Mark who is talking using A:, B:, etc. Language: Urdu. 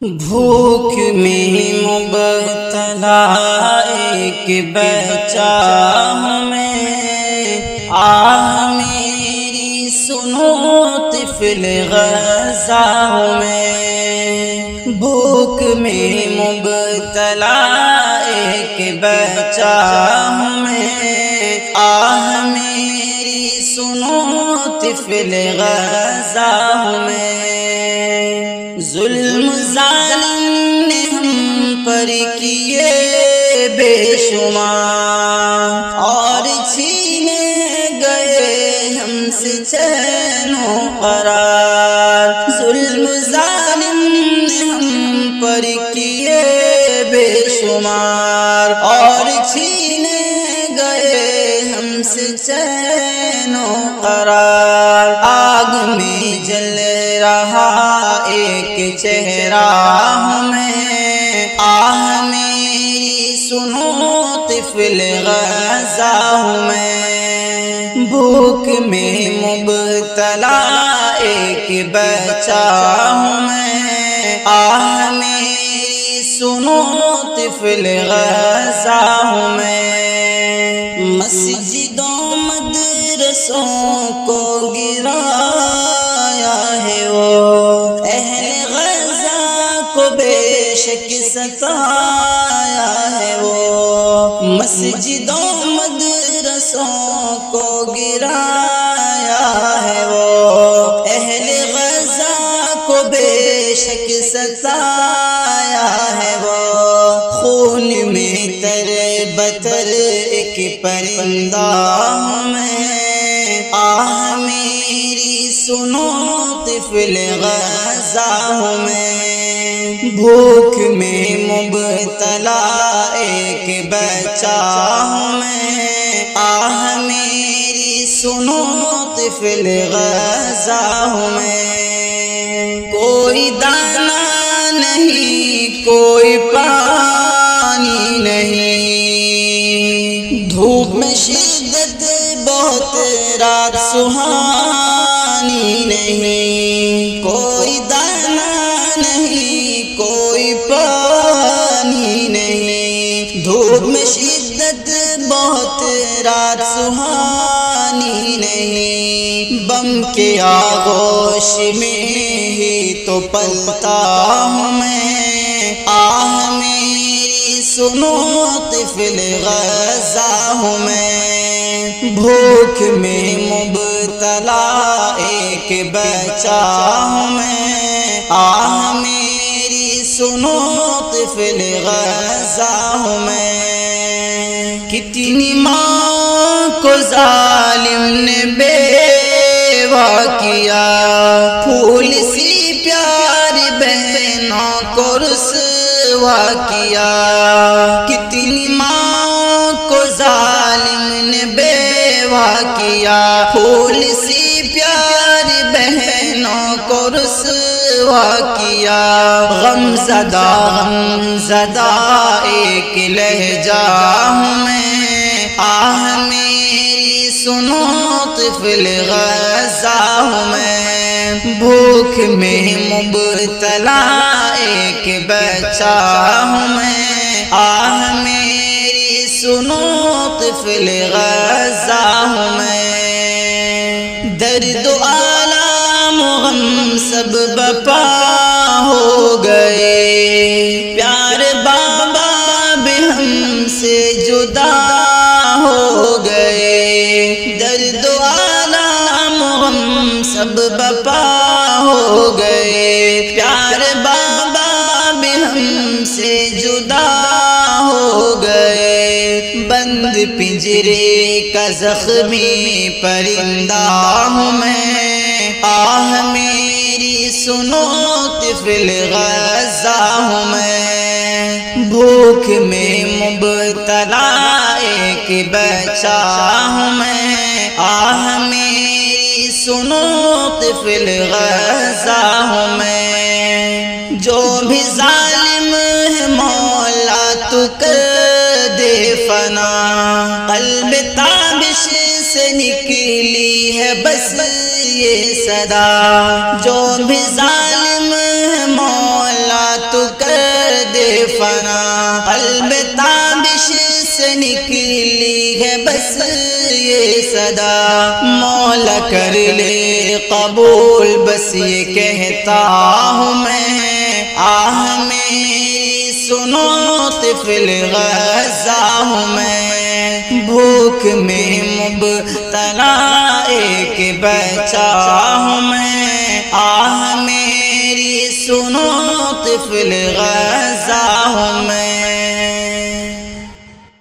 A: بھوک میں مبتلا ایک بچہ ہوں میں، آہ میری سنو طفل غزہ ہوں میں۔ بھوک میں مبتلا ایک بچہ ہوں میں، آہ میری سنو طفل غزہ ہوں میں۔ ظلم ظالم نے ہم پر کیے بے شمار، اور چھینے گئے ہم سے چین و قرار۔ ظلم ظالم نے ہم پر کیے بے شمار، اور چھینے گئے ہم سے چین و قرار۔ آگ میں جل رہا ایک چہرہ ہوں میں، آہ میری سنو طفل غزہ ہوں میں۔ بھوک میں مبتلا ایک بچہ ہوں میں، آہ میری سنو طفل غزہ ہوں میں۔ مسجدوں مدرسوں کو گرایا ہے وہ، اہل غزہ کو بے شک ستایا ہے وہ۔ مسجدوں مدرسوں کو گرایا ہے وہ، اہل غزہ کو بے شک ستایا ہے وہ۔ خون میں تر بتر ایک پرندہ ہوں میں، آہ میری سنو طفل غزہ ہوں میں۔ بھوک میں مبتلا ایک بچہ ہوں میں، آہ میری سنو طفل غزہ ہوں میں۔ کوئی دانا نہیں، کوئی پانی نہیں، دھوپ میں شدت بہت، رات سہانی نہیں۔ کوئی دانا نہیں، کوئی پانی نہیں، دھوپ میں شدت بہت، رات سہانی نہیں۔ بم کے آغوش میں ہی تو پلتا ہوں میں، آہ میری سنو طفل غزہ ہوں میں۔ بھوک میں مبتلا ایک بچہ ہوں میں، آہ میری سنو طفل غزہ ہوں میں۔ کتنی ماں کو ظالم نے بیوہ کیا، پھول سی پیاری بہنوں کو رسوا کیا۔ کتنی ماں کو ظالم نے بیوہ کیا، پھول سی پیاری بہنوں کو رسوا کیا۔ غم زدہ ایک لہجہ ہوں میں، آہ میری سنو طفل غزہ ہوں میں۔ بھوک میں مبتلا ایک بچہ ہوں میں، آہ میری سنو طفل غزہ ہوں میں۔ درد و آلام و غم سب بپا ہو گئے، پیار بابا بھی ہم سے جدا ہو گئے۔ درد و آلام و غم سب بپا ہو گئے، پیار بابا بھی ہم سے جدا ہو گئے۔ بند پنجرے کا زخمی پرندہ ہوں میں، آہ میری سنو طفل غزہ ہوں میں۔ بھوک میں مبتلا ایک بچہ ہوں میں، آہ میری سنو طفل غزہ ہوں میں۔ جو بھی ظالم ہے مولا تو کر دے فنا، قلب تابش سے نکلی ہے بس یہ صدا۔ جو بھی ظالم ہے مولا تو فنا، قلب تابش سے نکلی ہے بس یہ صدا، مولا کر لے قبول بس یہ کہتا ہوں میں، آہ میری سنو طفل غزہ ہوں میں، بھوک میں مبتلا ایک بچہ ہوں میں، آہ میری سنو طفل غزہ ہوں میں۔